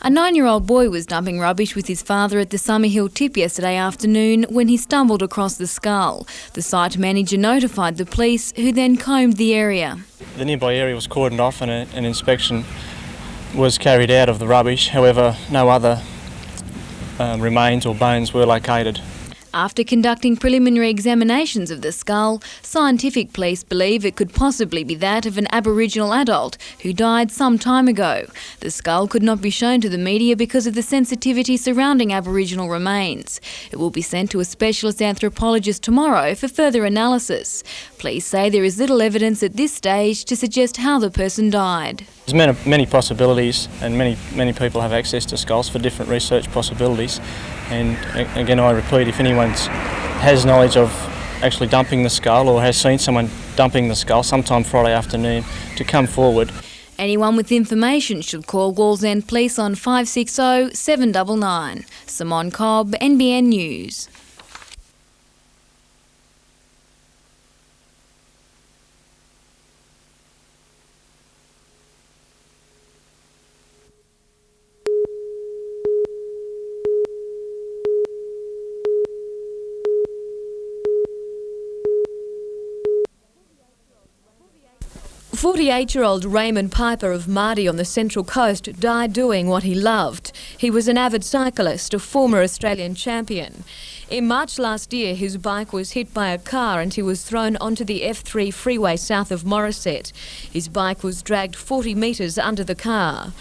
A 9-year-old boy was dumping rubbish with his father at the Summerhill tip yesterday afternoon when he stumbled across the skull. The site manager notified the police, who then combed the area. The nearby area was cordoned off and an inspection was carried out of the rubbish. However, no other remains or bones were located. After conducting preliminary examinations of the skull, scientific police believe it could possibly be that of an Aboriginal adult who died some time ago. The skull could not be shown to the media because of the sensitivity surrounding Aboriginal remains. It will be sent to a specialist anthropologist tomorrow for further analysis. Police say there is little evidence at this stage to suggest how the person died. There's many possibilities, and many people have access to skulls for different research possibilities. And again, I repeat, if anyone has knowledge of actually dumping the skull or has seen someone dumping the skull sometime Friday afternoon, to come forward. Anyone with information should call Wallsend Police on 560 799. Simone Cobb, NBN News. "48-year-old Raymond Piper of Mardi on the Central Coast died doing what he loved. He was an avid cyclist, a former Australian champion. In March last year, his bike was hit by a car and he was thrown onto the F3 freeway south of Morisset. His bike was dragged 40 metres under the car.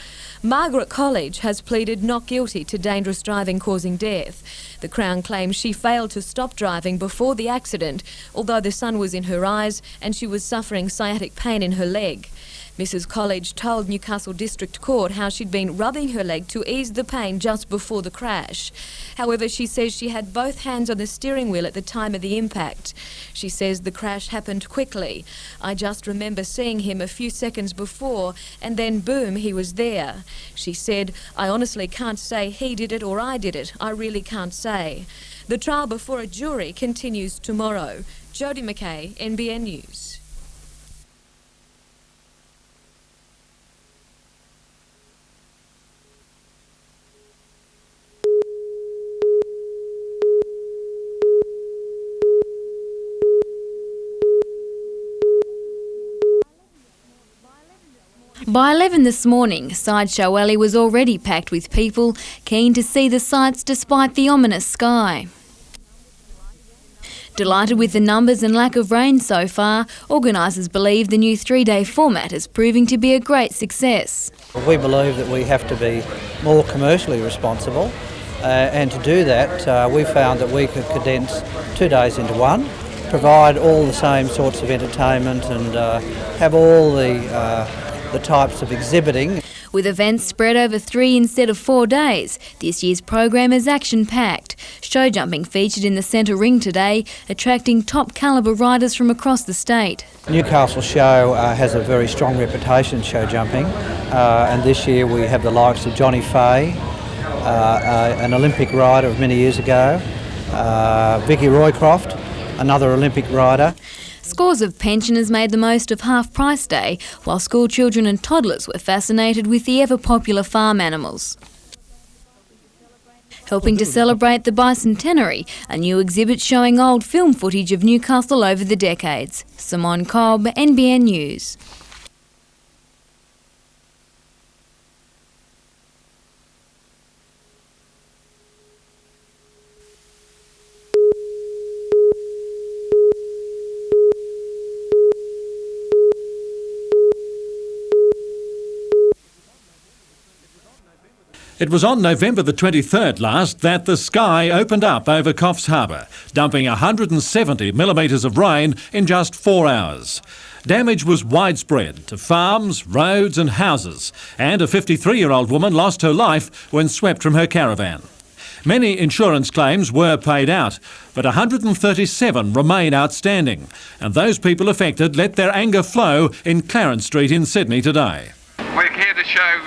Margaret College has pleaded not guilty to dangerous driving causing death. The Crown claims she failed to stop driving before the accident, although the sun was in her eyes and she was suffering sciatic pain in her leg. Mrs. College told Newcastle District Court how she'd been rubbing her leg to ease the pain just before the crash. However, she says she had both hands on the steering wheel at the time of the impact. She says the crash happened quickly. "I just remember seeing him a few seconds before and then boom, he was there." She said, "I honestly can't say he did it or I did it. I really can't say." The trial before a jury continues tomorrow. Jodie McKay, NBN News. By 11 this morning, Sideshow Alley was already packed with people keen to see the sights despite the ominous sky. Delighted with the numbers and lack of rain so far, organisers believe the new 3-day format is proving to be a great success. We believe that we have to be more commercially responsible, and to do that we found that we could condense 2 days into one, provide all the same sorts of entertainment and have all the types of exhibiting. With events spread over 3 instead of 4 days, this year's program is action-packed. Show jumping featured in the centre ring today, attracting top calibre riders from across the state. Newcastle Show has a very strong reputation in show jumping, and this year we have the likes of Johnny Fay, an Olympic rider of many years ago, Vicky Roycroft, another Olympic rider. Scores of pensioners made the most of half-price day, while school children and toddlers were fascinated with the ever-popular farm animals. Helping to celebrate the bicentenary, a new exhibit showing old film footage of Newcastle over the decades. Simone Cobb, NBN News. It was on November the 23rd last that the sky opened up over Coffs Harbour, dumping 170 millimetres of rain in just 4 hours. Damage was widespread to farms, roads and houses, and a 53-year-old woman lost her life when swept from her caravan. Many insurance claims were paid out, but 137 remain outstanding, and those people affected let their anger flow in Clarence Street in Sydney today. We're here to show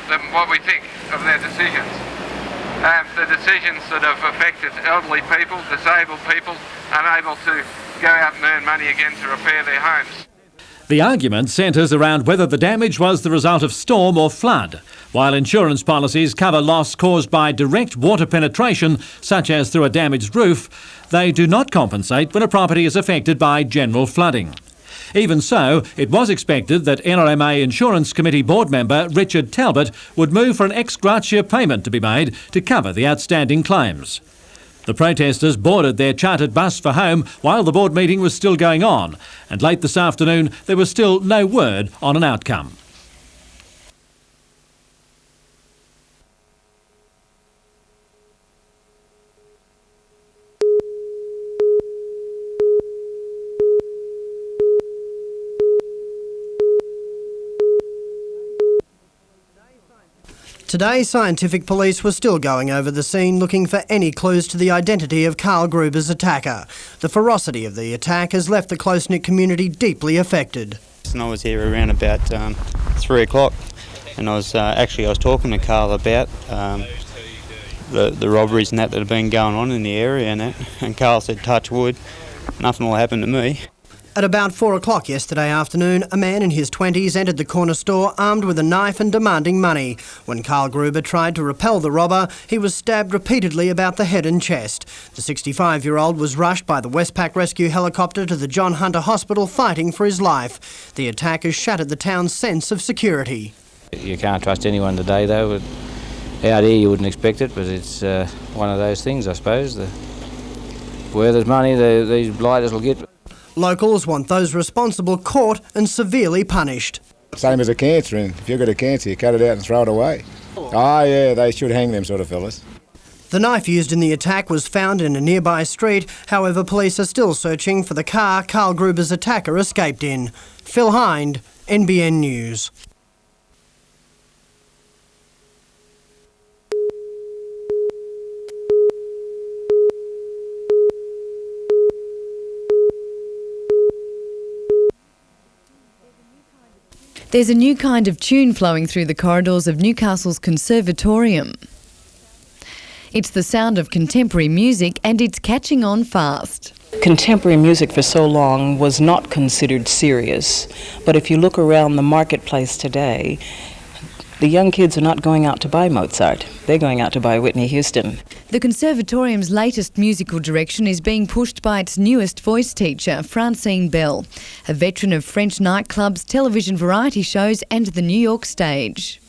them what we think of their decisions. The decisions that have affected elderly people, disabled people, unable to go out and earn money again to repair their homes. The argument centres around whether the damage was the result of storm or flood. While insurance policies cover loss caused by direct water penetration, such as through a damaged roof, they do not compensate when a property is affected by general flooding. Even so, it was expected that NRMA Insurance Committee board member Richard Talbot would move for an ex gratia payment to be made to cover the outstanding claims. The protesters boarded their chartered bus for home while the board meeting was still going on, and late this afternoon there was still no word on an outcome. Today, scientific police were still going over the scene looking for any clues to the identity of Carl Gruber's attacker. The ferocity of the attack has left the close-knit community deeply affected. And I was here around about 3 o'clock, and I was talking to Carl about the robberies and that have been going on in the area and that, and Carl said, touch wood, nothing will happen to me. At about 4 o'clock yesterday afternoon, a man in his 20s entered the corner store armed with a knife and demanding money. When Carl Gruber tried to repel the robber, he was stabbed repeatedly about the head and chest. The 65-year-old was rushed by the Westpac rescue helicopter to the John Hunter Hospital fighting for his life. The attack has shattered the town's sense of security. You can't trust anyone today though. Out here you wouldn't expect it, but it's one of those things, I suppose. Where there's money, these blighters will get. Locals want those responsible caught and severely punished. Same as a cancer, and if you've got a cancer, you cut it out and throw it away. Oh yeah, they should hang them sort of fellas. The knife used in the attack was found in a nearby street. However, police are still searching for the car Carl Gruber's attacker escaped in. Phil Hind, NBN News. There's a new kind of tune flowing through the corridors of Newcastle's Conservatorium. It's the sound of contemporary music and it's catching on fast. Contemporary music for so long was not considered serious, but if you look around the marketplace today, the young kids are not going out to buy Mozart, they're going out to buy Whitney Houston. The Conservatorium's latest musical direction is being pushed by its newest voice teacher, Francine Bell, a veteran of French nightclubs, television variety shows and the New York stage.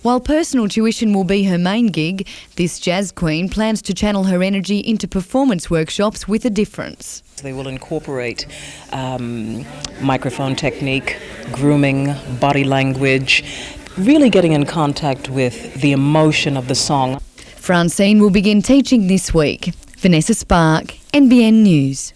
While personal tuition will be her main gig, this jazz queen plans to channel her energy into performance workshops with a difference. They will incorporate microphone technique, grooming, body language, really getting in contact with the emotion of the song. Francine will begin teaching this week. Vanessa Spark, NBN News.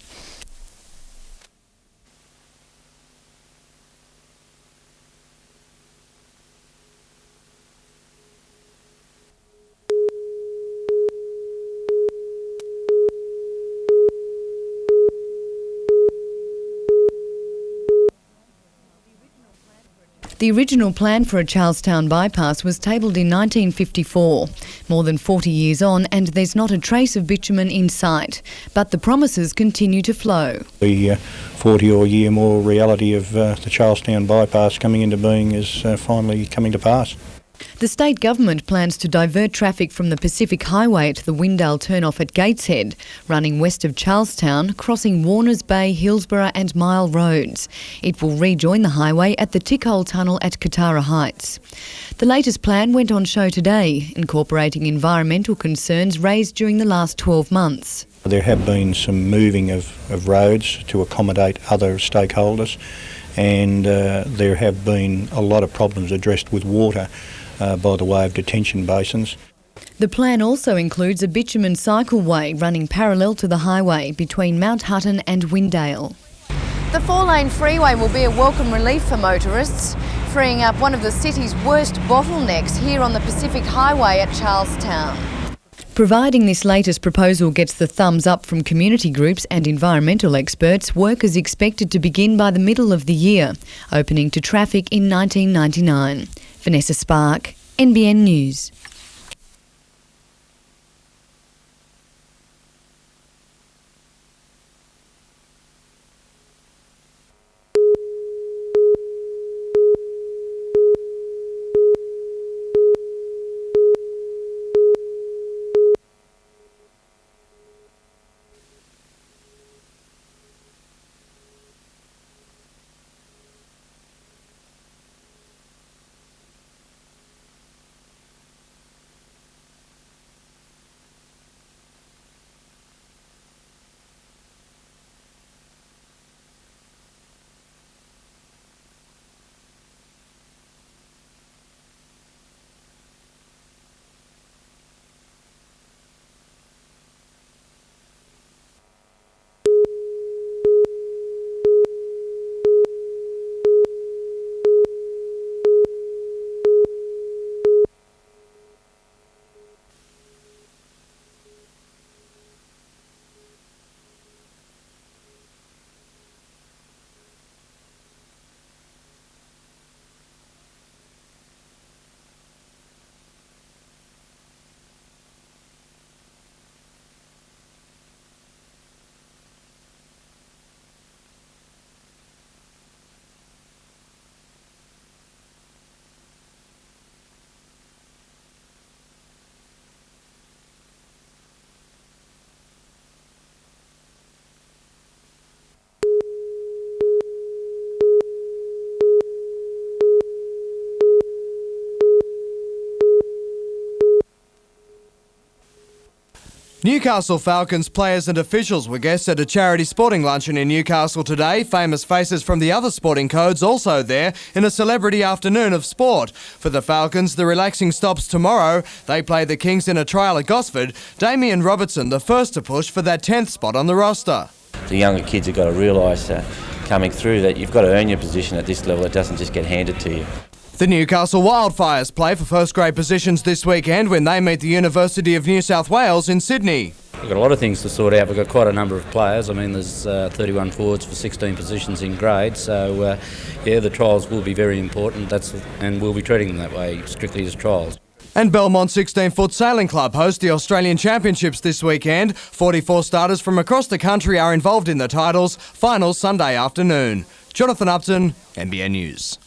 The original plan for a Charlestown bypass was tabled in 1954. More than 40 years on and there's not a trace of bitumen in sight. But the promises continue to flow. The 40-odd year more reality of the Charlestown bypass coming into being is finally coming to pass. The state government plans to divert traffic from the Pacific Highway at the Windale turnoff at Gateshead, running west of Charlestown, crossing Warners Bay, Hillsborough and Mile roads. It will rejoin the highway at the Tickhole Tunnel at Katara Heights. The latest plan went on show today, incorporating environmental concerns raised during the last 12 months. There have been some moving of roads to accommodate other stakeholders, and there have been a lot of problems addressed with water by the way of detention basins. The plan also includes a bitumen cycleway running parallel to the highway between Mount Hutton and Windale. The 4-lane freeway will be a welcome relief for motorists, freeing up one of the city's worst bottlenecks here on the Pacific Highway at Charlestown. Providing this latest proposal gets the thumbs up from community groups and environmental experts, work is expected to begin by the middle of the year, opening to traffic in 1999. Vanessa Spark, NBN News. Newcastle Falcons players and officials were guests at a charity sporting luncheon in Newcastle today. Famous faces from the other sporting codes also there in a celebrity afternoon of sport. For the Falcons, the relaxing stops tomorrow. They play the Kings in a trial at Gosford. Damien Robertson, the first to push for that 10th spot on the roster. The younger kids have got to realise coming through that you've got to earn your position at this level. It doesn't just get handed to you. The Newcastle Wildfires play for first grade positions this weekend when they meet the University of New South Wales in Sydney. We've got a lot of things to sort out. We've got quite a number of players. I mean, there's 31 forwards for 16 positions in grade. So, the trials will be very important. And we'll be treating them that way, strictly as trials. And Belmont 16-foot Sailing Club host the Australian Championships this weekend. 44 starters from across the country are involved in the titles. Finals Sunday afternoon. Jonathan Upton, NBN News.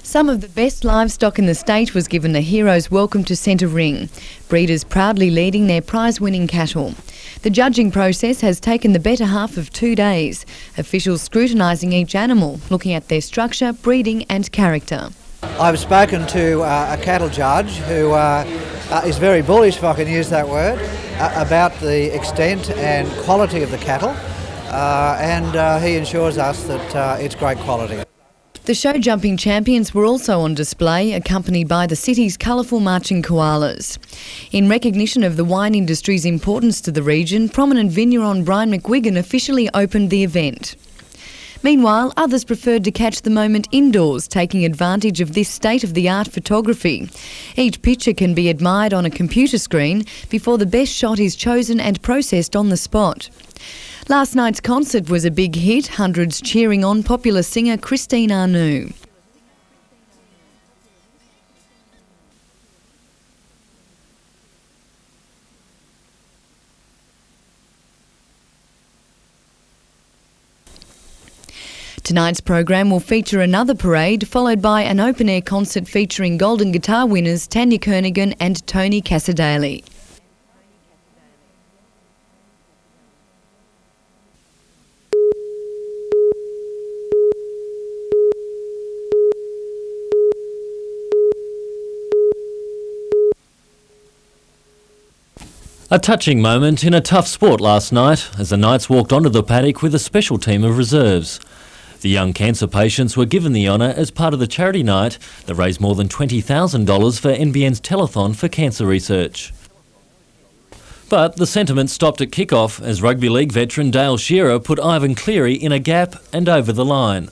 Some of the best livestock in the state was given a hero's welcome to Centre Ring, breeders proudly leading their prize-winning cattle. The judging process has taken the better half of 2 days, officials scrutinising each animal, looking at their structure, breeding and character. I've spoken to a cattle judge who is very bullish, if I can use that word, about the extent and quality of the cattle, and he assures us that it's great quality. The show jumping champions were also on display, accompanied by the city's colourful marching koalas. In recognition of the wine industry's importance to the region, prominent vigneron Brian McGuigan officially opened the event. Meanwhile, others preferred to catch the moment indoors, taking advantage of this state-of-the-art photography. Each picture can be admired on a computer screen before the best shot is chosen and processed on the spot. Last night's concert was a big hit, hundreds cheering on popular singer Christine Arnoux. Tonight's program will feature another parade, followed by an open-air concert featuring Golden Guitar winners Tanya Kernaghan and Tony Casadale. A touching moment in a tough sport last night as the Knights walked onto the paddock with a special team of reserves. The young cancer patients were given the honour as part of the charity night that raised more than $20,000 for NBN's telethon for cancer research. But the sentiment stopped at kick-off as rugby league veteran Dale Shearer put Ivan Cleary in a gap and over the line.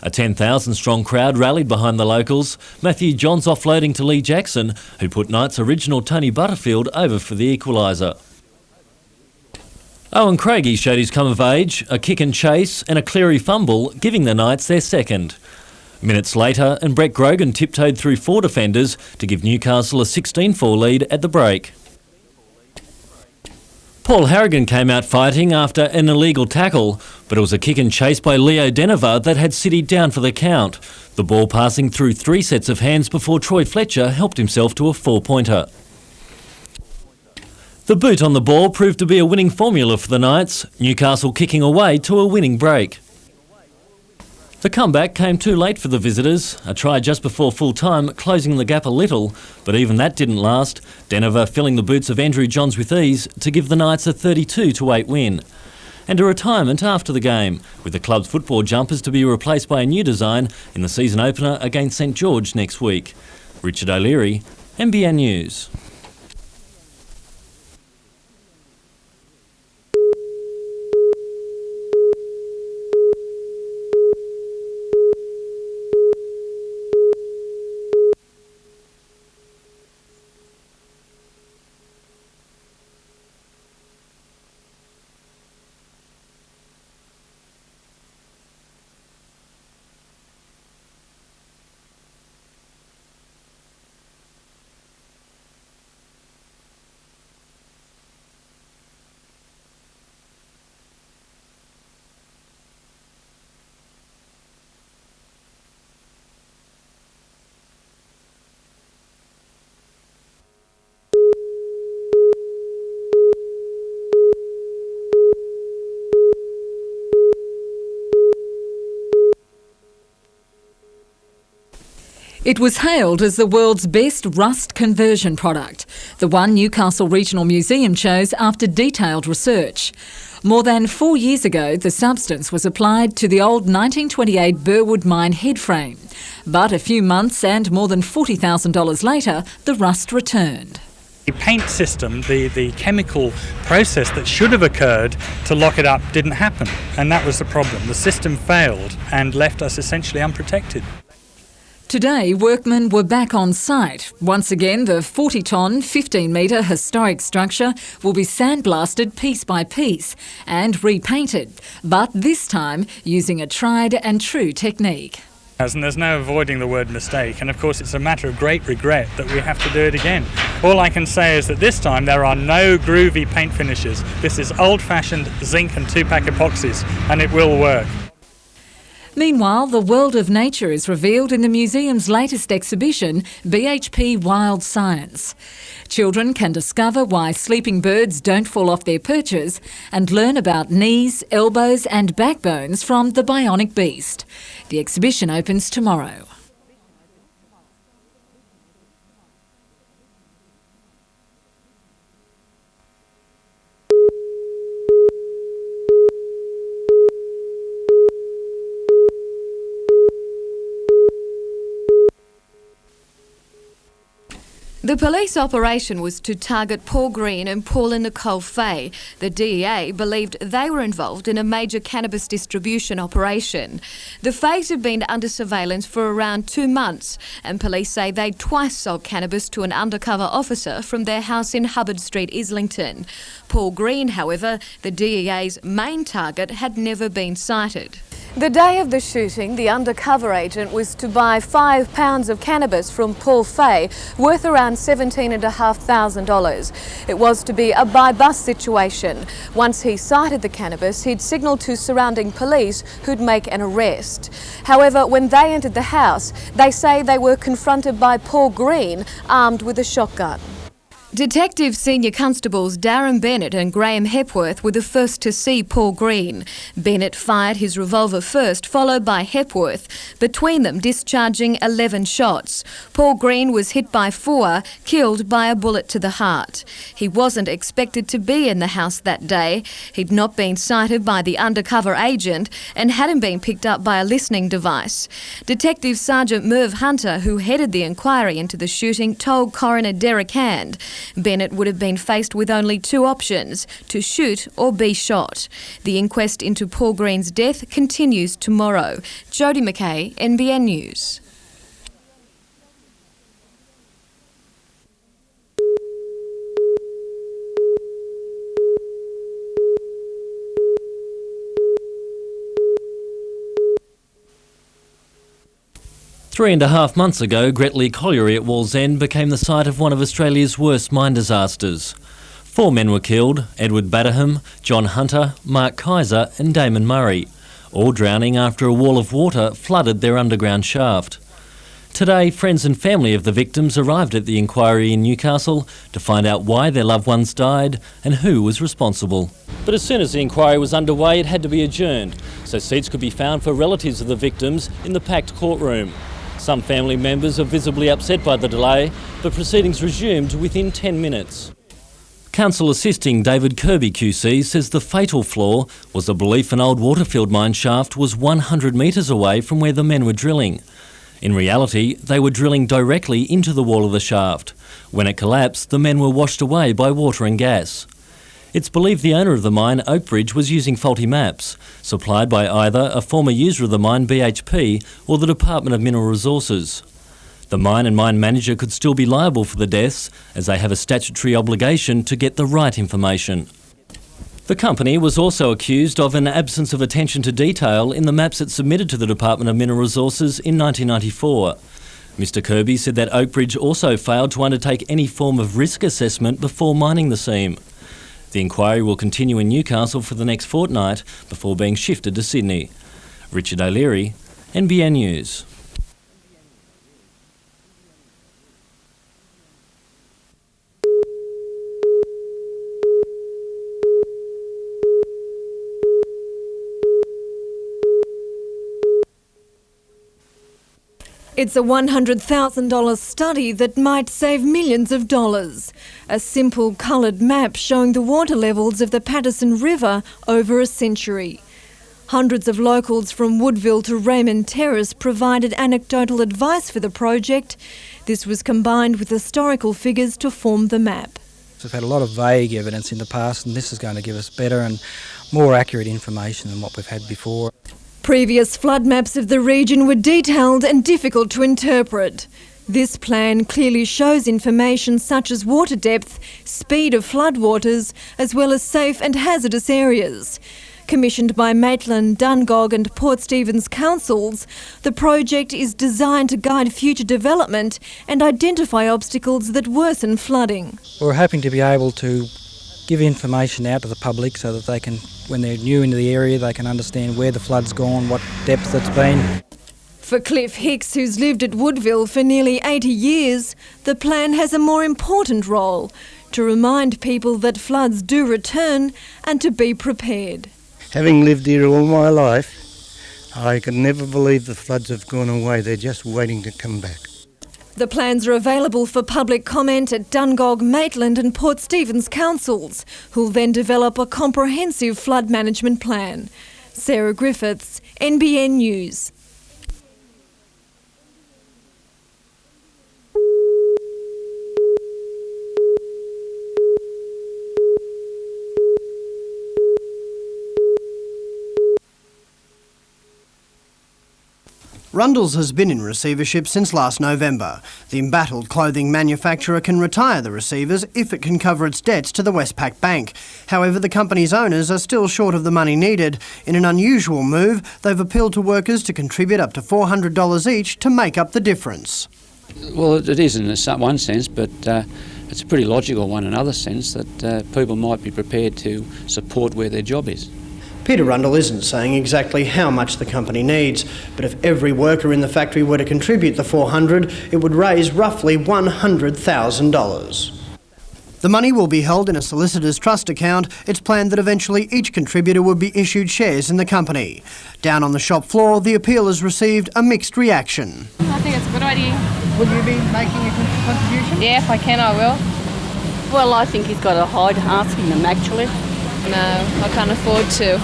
A 10,000-strong crowd rallied behind the locals, Matthew Johns offloading to Lee Jackson, who put Knights' original Tony Butterfield over for the equaliser. Owen Craigie showed his come of age, a kick and chase and a Cleary fumble, giving the Knights their second. Minutes later, and Brett Grogan tiptoed through 4 defenders to give Newcastle a 16-4 lead at the break. Paul Harrigan came out fighting after an illegal tackle, but it was a kick and chase by Leo Deneva that had City down for the count, the ball passing through 3 sets of hands before Troy Fletcher helped himself to a 4-pointer. The boot on the ball proved to be a winning formula for the Knights, Newcastle kicking away to a winning break. The comeback came too late for the visitors, a try just before full-time closing the gap a little, but even that didn't last, Deneva filling the boots of Andrew Johns with ease to give the Knights a 32-8 win. and a retirement after the game, with the club's football jumpers to be replaced by a new design in the season opener against St George next week. Richard O'Leary, NBN News. It was hailed as the world's best rust conversion product, the one Newcastle Regional Museum chose after detailed research. More than 4 years ago, the substance was applied to the old 1928 Burwood mine headframe. But a few months and more than $40,000 later, the rust returned. The paint system, the chemical process that should have occurred to lock it up didn't happen, and that was the problem. The system failed and left us essentially unprotected. Today, workmen were back on site. Once again, the 40-tonne, 15-metre historic structure will be sandblasted piece by piece and repainted, but this time using a tried and true technique. And there's no avoiding the word mistake, and of course it's a matter of great regret that we have to do it again. All I can say is that this time there are no groovy paint finishes. This is old-fashioned zinc and 2-pack epoxies, and it will work. Meanwhile, the world of nature is revealed in the museum's latest exhibition, BHP Wild Science. Children can discover why sleeping birds don't fall off their perches and learn about knees, elbows and backbones from the bionic beast. The exhibition opens tomorrow. The police operation was to target Paul Green and Paula Nicole Fay. The DEA believed they were involved in a major cannabis distribution operation. The Fays have been under surveillance for around 2 months, and police say they'd twice sold cannabis to an undercover officer from their house in Hubbard Street, Islington. Paul Green, however, the DEA's main target, had never been sighted. The day of the shooting, the undercover agent was to buy 5 pounds of cannabis from Paul Fay, worth around $17,500. It was to be a buy-bust situation. Once he sighted the cannabis, he'd signal to surrounding police who'd make an arrest. However, when they entered the house, they say they were confronted by Paul Green, armed with a shotgun. Detective Senior Constables Darren Bennett and Graham Hepworth were the first to see Paul Green. Bennett fired his revolver first, followed by Hepworth, between them discharging 11 shots. Paul Green was hit by 4, killed by a bullet to the heart. He wasn't expected to be in the house that day. He'd not been sighted by the undercover agent and hadn't been picked up by a listening device. Detective Sergeant Merv Hunter, who headed the inquiry into the shooting, told Coroner Derek Hand Bennett would have been faced with only 2 options, to shoot or be shot. The inquest into Paul Green's death continues tomorrow. Jodie McKay, NBN News. Three and a half months ago, Gretley Colliery at Wallsend became the site of one of Australia's worst mine disasters. 4 men were killed: Edward Badderham, John Hunter, Mark Kaiser and Damon Murray, all drowning after a wall of water flooded their underground shaft. Today, friends and family of the victims arrived at the inquiry in Newcastle to find out why their loved ones died and who was responsible. But as soon as the inquiry was underway, it had to be adjourned, so seats could be found for relatives of the victims in the packed courtroom. Some family members are visibly upset by the delay, but proceedings resumed within 10 minutes. Council assisting David Kirby QC says the fatal flaw was the belief an old Waterfield mine shaft was 100 metres away from where the men were drilling. In reality, they were drilling directly into the wall of the shaft. When it collapsed, the men were washed away by water and gas. It's believed the owner of the mine, Oakbridge, was using faulty maps, supplied by either a former user of the mine, BHP, or the Department of Mineral Resources. The mine and mine manager could still be liable for the deaths, as they have a statutory obligation to get the right information. The company was also accused of an absence of attention to detail in the maps it submitted to the Department of Mineral Resources in 1994. Mr Kirby said that Oakbridge also failed to undertake any form of risk assessment before mining the seam. The inquiry will continue in Newcastle for the next fortnight before being shifted to Sydney. Richard O'Leary, NBN News. It's a $100,000 study that might save millions of dollars. A simple coloured map showing the water levels of the Patterson River over a century. Hundreds of locals from Woodville to Raymond Terrace provided anecdotal advice for the project. This was combined with historical figures to form the map. We've had a lot of vague evidence in the past, and this is going to give us better and more accurate information than what we've had before. Previous flood maps of the region were detailed and difficult to interpret. This plan clearly shows information such as water depth, speed of floodwaters, as well as safe and hazardous areas. Commissioned by Maitland, Dungog and Port Stephens councils, the project is designed to guide future development and identify obstacles that worsen flooding. We're hoping to be able to give information out to the public so that they can, when they're new into the area, they can understand where the flood's gone, what depth it's been. For Cliff Hicks, who's lived at Woodville for nearly 80 years, the plan has a more important role: to remind people that floods do return and to be prepared. Having lived here all my life, I can never believe the floods have gone away. They're just waiting to come back. The plans are available for public comment at Dungog, Maitland and Port Stephens councils, who'll then develop a comprehensive flood management plan. Sarah Griffiths, NBN News. Rundles has been in receivership since last November. The embattled clothing manufacturer can retire the receivers if it can cover its debts to the Westpac Bank. However, the company's owners are still short of the money needed. In an unusual move, they've appealed to workers to contribute up to $400 each to make up the difference. Well, it is in one sense, but it's a pretty logical one in another sense, that people might be prepared to support where their job is. Peter Rundle isn't saying exactly how much the company needs, but if every worker in the factory were to contribute the $400, it would raise roughly $100,000. The money will be held in a solicitor's trust account. It's planned that eventually each contributor would be issued shares in the company. Down on the shop floor, the appeal has received a mixed reaction. I think it's a good idea. Will you be making a contribution? Yeah, if I can, I will. Well, I think he's got to hide asking them, actually. No, I can't afford to.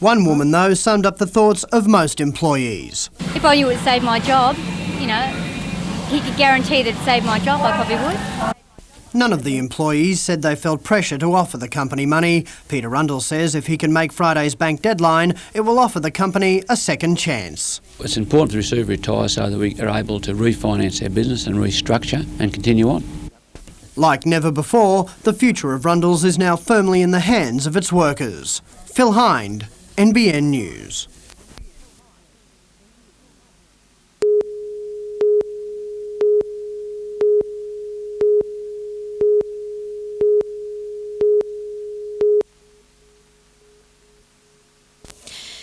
One woman, though, summed up the thoughts of most employees. If I knew it would save my job, you know, he could guarantee that it'd save my job, I probably would. None of the employees said they felt pressure to offer the company money. Peter Rundle says if he can make Friday's bank deadline, it will offer the company a second chance. It's important to receive retire so that we are able to refinance our business and restructure and continue on. Like never before, the future of Rundle's is now firmly in the hands of its workers. Phil Hind, NBN News.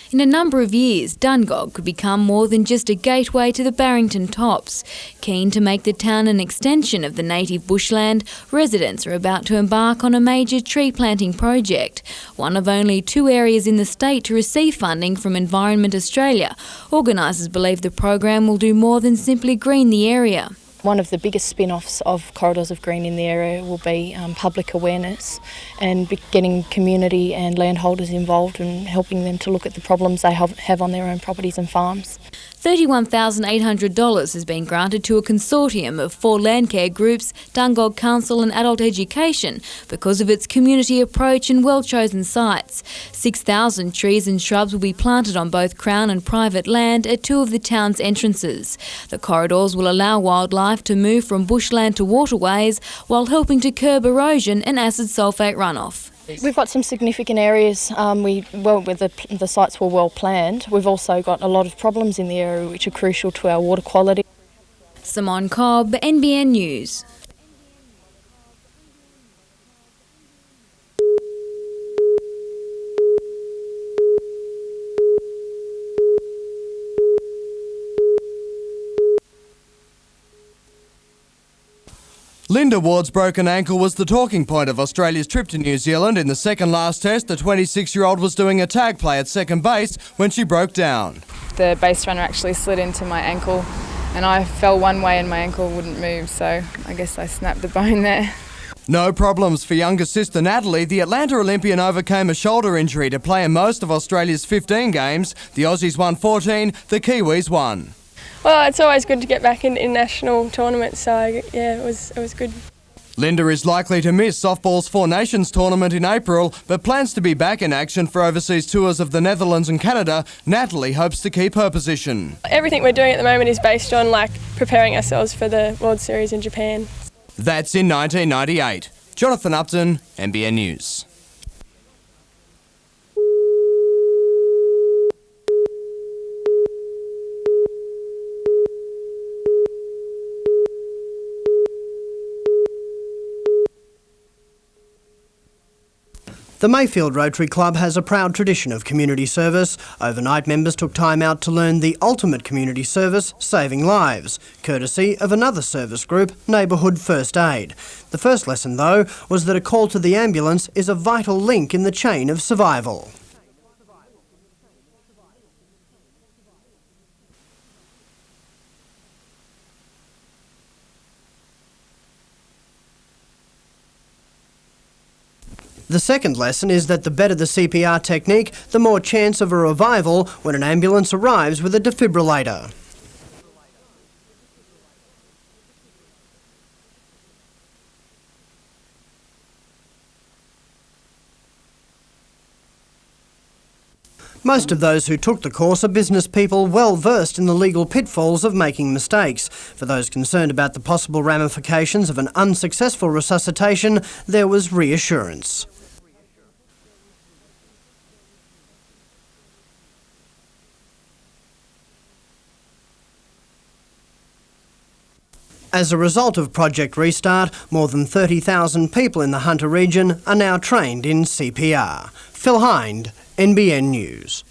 In a number of years, Dungog could become more than just a gateway to the Barrington Tops. Keen to make the town an extension of the native bushland, residents are about to embark on a major tree planting project, one of only 2 areas in the state to receive funding from Environment Australia. Organisers believe the program will do more than simply green the area. One of the biggest spin-offs of Corridors of Green in the area will be public awareness and getting community and landholders involved and helping them to look at the problems they have on their own properties and farms. $31,800 has been granted to a consortium of 4 landcare groups, Dungog Council and Adult Education, because of its community approach and well-chosen sites. 6,000 trees and shrubs will be planted on both Crown and private land at 2 of the town's entrances. The corridors will allow wildlife to move from bushland to waterways while helping to curb erosion and acid sulphate runoff. We've got some significant areas where the sites were well planned. We've also got a lot of problems in the area which are crucial to our water quality. Simone Cobb, NBN News. Linda Ward's broken ankle was the talking point of Australia's trip to New Zealand. In the second last test, the 26-year-old was doing a tag play at second base when she broke down. The base runner actually slid into my ankle and I fell one way and my ankle wouldn't move, so I guess I snapped the bone there. No problems for younger sister Natalie. The Atlanta Olympian overcame a shoulder injury to play in most of Australia's 15 games. The Aussies won 14, the Kiwis won. Well, it's always good to get back in international tournaments, so yeah, it was good. Linda is likely to miss softball's Four Nations tournament in April, but plans to be back in action for overseas tours of the Netherlands and Canada. Natalie hopes to keep her position. Everything we're doing at the moment is based on preparing ourselves for the World Series in Japan. That's in 1998. Jonathan Upton, NBN News. The Mayfield Rotary Club has a proud tradition of community service. Overnight, members took time out to learn the ultimate community service, saving lives, courtesy of another service group, Neighbourhood First Aid. The first lesson, though, was that a call to the ambulance is a vital link in the chain of survival. The second lesson is that the better the CPR technique, the more chance of a revival when an ambulance arrives with a defibrillator. Most of those who took the course are business people well versed in the legal pitfalls of making mistakes. For those concerned about the possible ramifications of an unsuccessful resuscitation, there was reassurance. As a result of Project Restart, more than 30,000 people in the Hunter region are now trained in CPR. Phil Hind, NBN News.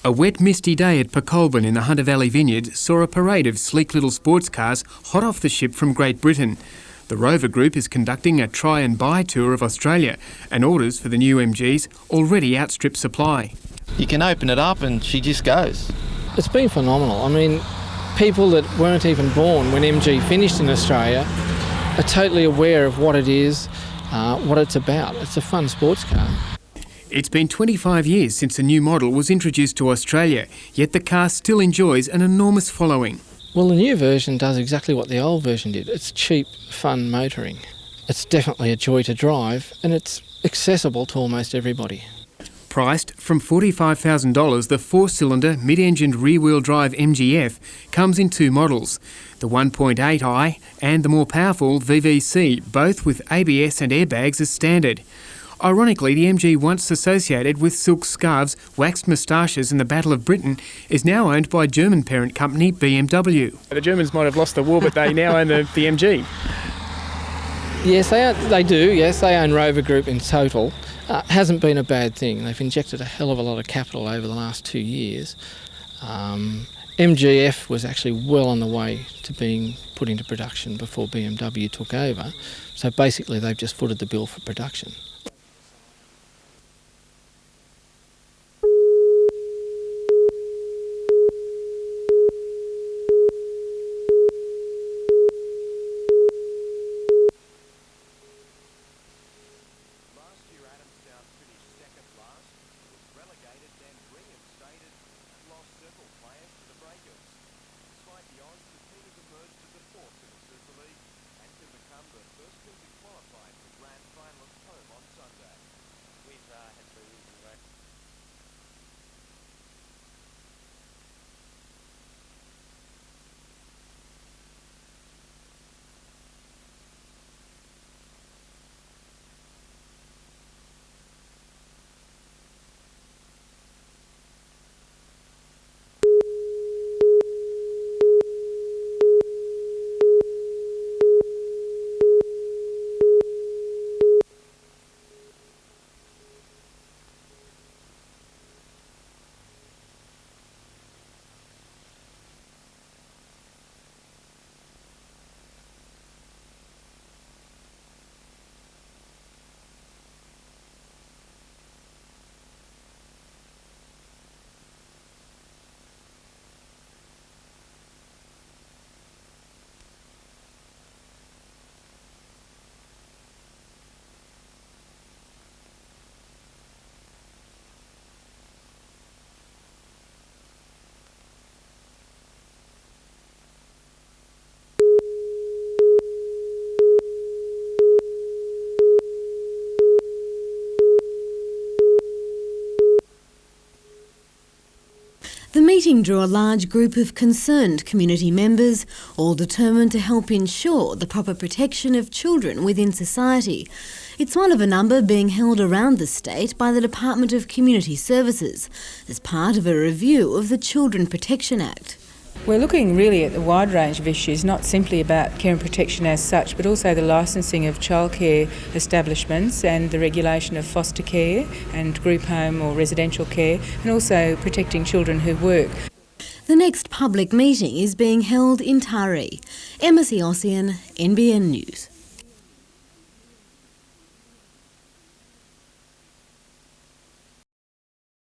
A wet, misty day at Pacolban in the Hunter Valley Vineyard saw a parade of sleek little sports cars hot off the ship from Great Britain. The Rover Group is conducting a try and buy tour of Australia, and orders for the new MGs already outstrip supply. You can open it up and she just goes. It's been phenomenal. I mean, people that weren't even born when MG finished in Australia are totally aware of what it is, what it's about. It's a fun sports car. It's been 25 years since a new model was introduced to Australia, yet the car still enjoys an enormous following. Well, the new version does exactly what the old version did. It's cheap, fun motoring. It's definitely a joy to drive, and it's accessible to almost everybody. Priced from $45,000, the 4-cylinder mid-engined rear-wheel drive MGF comes in two models, the 1.8i and the more powerful VVC, both with ABS and airbags as standard. Ironically, the MG, once associated with silk scarves, waxed moustaches and the Battle of Britain, is now owned by German parent company BMW. The Germans might have lost the war, but they now own the MG. Yes, they do. Yes, they own Rover Group in total. Hasn't been a bad thing. They've injected a hell of a lot of capital over the last 2 years. MGF was actually well on the way to being put into production before BMW took over. So basically they've just footed the bill for production. The meeting drew a large group of concerned community members, all determined to help ensure the proper protection of children within society. It's one of a number being held around the state by the Department of Community Services as part of a review of the Children Protection Act. We're looking really at a wide range of issues, not simply about care and protection as such, but also the licensing of childcare establishments and the regulation of foster care and group home or residential care, and also protecting children who work. The next public meeting is being held in Torres. Emma Siossian, NBN News.